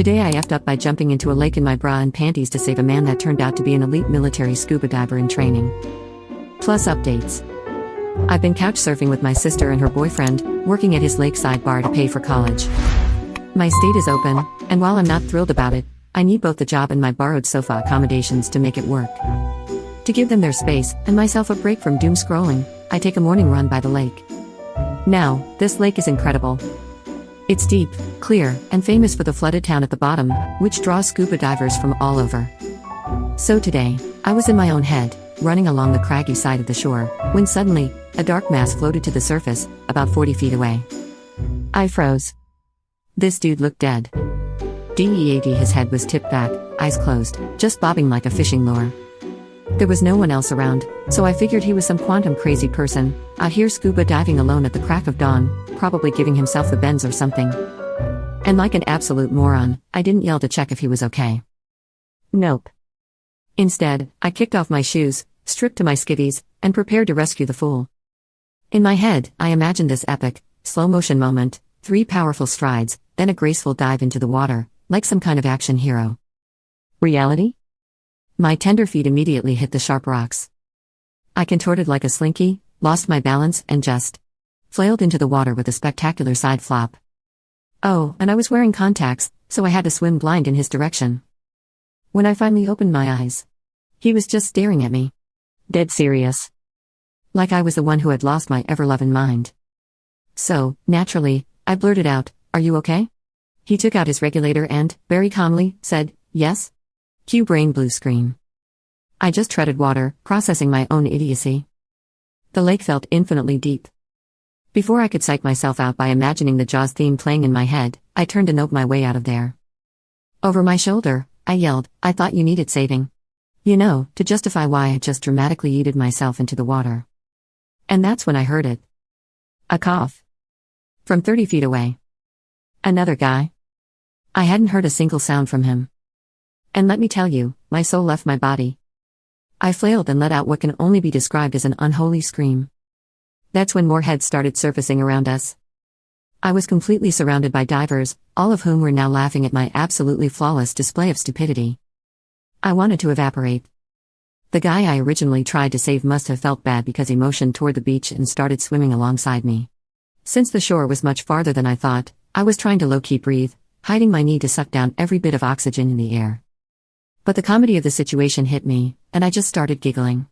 Today I effed up by jumping into a lake in my bra and panties to save a man that turned out to be an elite military scuba diver in training. Plus updates. I've been couch surfing with my sister and her boyfriend, working at his lakeside bar to pay for college. My state is open, and while I'm not thrilled about it, I need both the job and my borrowed sofa accommodations to make it work. To give them their space, and myself a break from doom scrolling, I take a morning run by the lake. Now, this lake is incredible. It's deep, clear, and famous for the flooded town at the bottom, which draws scuba divers from all over. So today, I was in my own head, running along the craggy side of the shore, when suddenly, a dark mass floated to the surface, about 40 feet away. I froze. This dude looked dead. Dead, his head was tipped back, eyes closed, just bobbing like a fishing lure. There was no one else around, so I figured he was some quantum crazy person, out here scuba diving alone at the crack of dawn, probably giving himself the bends or something. And like an absolute moron, I didn't yell to check if he was okay. Nope. Instead, I kicked off my shoes, stripped to my skivvies, and prepared to rescue the fool. In my head, I imagined this epic, slow-motion moment, 3 powerful strides, then a graceful dive into the water, like some kind of action hero. Reality? My tender feet immediately hit the sharp rocks. I contorted like a slinky, lost my balance, and just flailed into the water with a spectacular side flop. Oh, and I was wearing contacts, so I had to swim blind in his direction. When I finally opened my eyes, he was just staring at me. Dead serious. Like I was the one who had lost my ever-loving mind. So, naturally, I blurted out, "Are you okay?" He took out his regulator and, very calmly, said, "Yes." Cue brain blue screen. I just treaded water, processing my own idiocy. The lake felt infinitely deep. Before I could psych myself out by imagining the Jaws theme playing in my head, I turned to nope my way out of there. Over my shoulder, I yelled, "I thought you needed saving." You know, to justify why I just dramatically yeeted myself into the water. And that's when I heard it. A cough. From 30 feet away. Another guy. I hadn't heard a single sound from him. And let me tell you, my soul left my body. I flailed and let out what can only be described as an unholy scream. That's when more heads started surfacing around us. I was completely surrounded by divers, all of whom were now laughing at my absolutely flawless display of stupidity. I wanted to evaporate. The guy I originally tried to save must have felt bad because he motioned toward the beach and started swimming alongside me. Since the shore was much farther than I thought, I was trying to low-key breathe, hiding my need to suck down every bit of oxygen in the air. But the comedy of the situation hit me, and I just started giggling.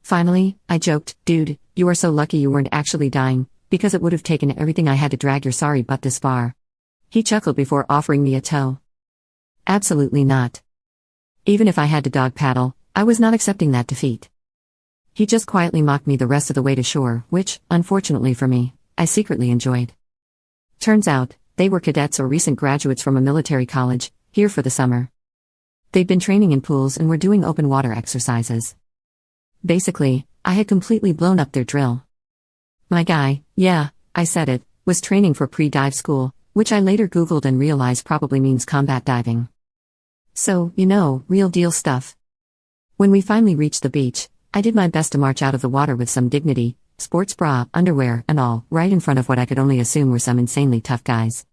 Finally, I joked, "Dude, you are so lucky you weren't actually dying, because it would have taken everything I had to drag your sorry butt this far." He chuckled before offering me a tow. Absolutely not. Even if I had to dog paddle, I was not accepting that defeat. He just quietly mocked me the rest of the way to shore, which, unfortunately for me, I secretly enjoyed. Turns out, they were cadets or recent graduates from a military college, here for the summer. They'd been training in pools and were doing open water exercises. Basically, I had completely blown up their drill. My guy, yeah, I said it, was training for pre-dive school, which I later Googled and realized probably means combat diving. So, you know, real deal stuff. When we finally reached the beach, I did my best to march out of the water with some dignity, sports bra, underwear, and all, right in front of what I could only assume were some insanely tough guys.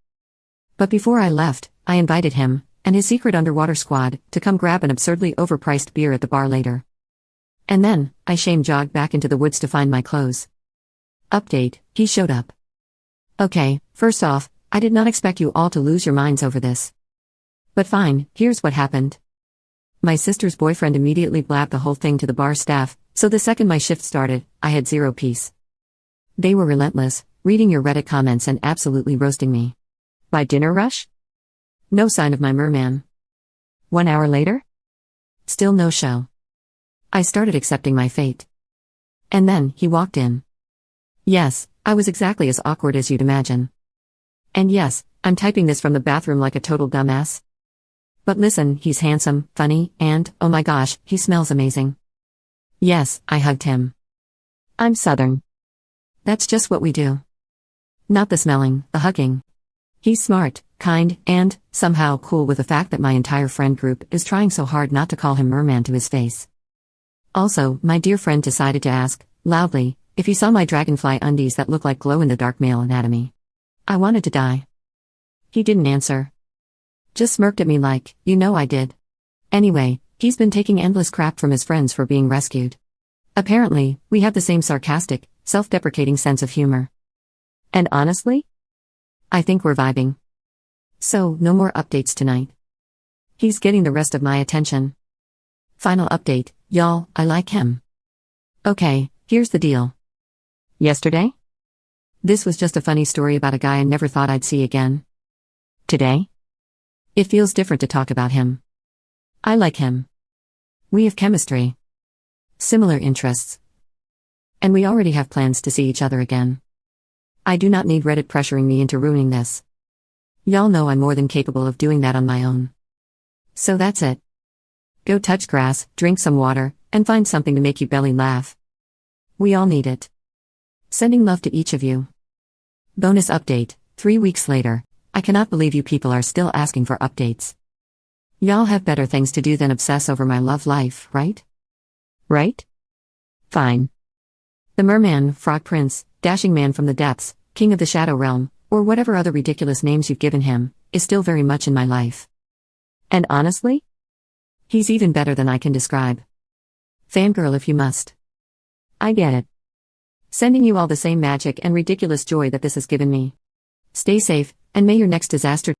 But before I left, I invited him, and his secret underwater squad, to come grab an absurdly overpriced beer at the bar later. And then, I shame-jogged back into the woods to find my clothes. Update, he showed up. Okay, first off, I did not expect you all to lose your minds over this. But fine, here's what happened. My sister's boyfriend immediately blabbed the whole thing to the bar staff, so the second my shift started, I had zero peace. They were relentless, reading your Reddit comments and absolutely roasting me. By dinner rush? No sign of my merman. 1 hour later? Still no show. I started accepting my fate. And then, he walked in. Yes, I was exactly as awkward as you'd imagine. And yes, I'm typing this from the bathroom like a total dumbass. But listen, he's handsome, funny, and, oh my gosh, he smells amazing. Yes, I hugged him. I'm Southern. That's just what we do. Not the smelling, the hugging. He's smart, kind, and, somehow, cool with the fact that my entire friend group is trying so hard not to call him merman to his face. Also, my dear friend decided to ask, loudly, if he saw my dragonfly undies that look like glow-in-the-dark male anatomy. I wanted to die. He didn't answer. Just smirked at me like, you know I did. Anyway, he's been taking endless crap from his friends for being rescued. Apparently, we have the same sarcastic, self-deprecating sense of humor. And honestly, I think we're vibing. So, no more updates tonight. He's getting the rest of my attention. Final update, y'all, I like him. Okay, here's the deal. Yesterday? This was just a funny story about a guy I never thought I'd see again. Today? It feels different to talk about him. I like him. We have chemistry. Similar interests. And we already have plans to see each other again. I do not need Reddit pressuring me into ruining this. Y'all know I'm more than capable of doing that on my own. So that's it. Go touch grass, drink some water, and find something to make you belly laugh. We all need it. Sending love to each of you. Bonus update, 3 weeks later. I cannot believe you people are still asking for updates. Y'all have better things to do than obsess over my love life, right? Right? Fine. The merman, frog prince, dashing man from the depths, king of the shadow realm, or whatever other ridiculous names you've given him, is still very much in my life. And honestly? He's even better than I can describe. Fangirl if you must. I get it. Sending you all the same magic and ridiculous joy that this has given me. Stay safe, and may your next disaster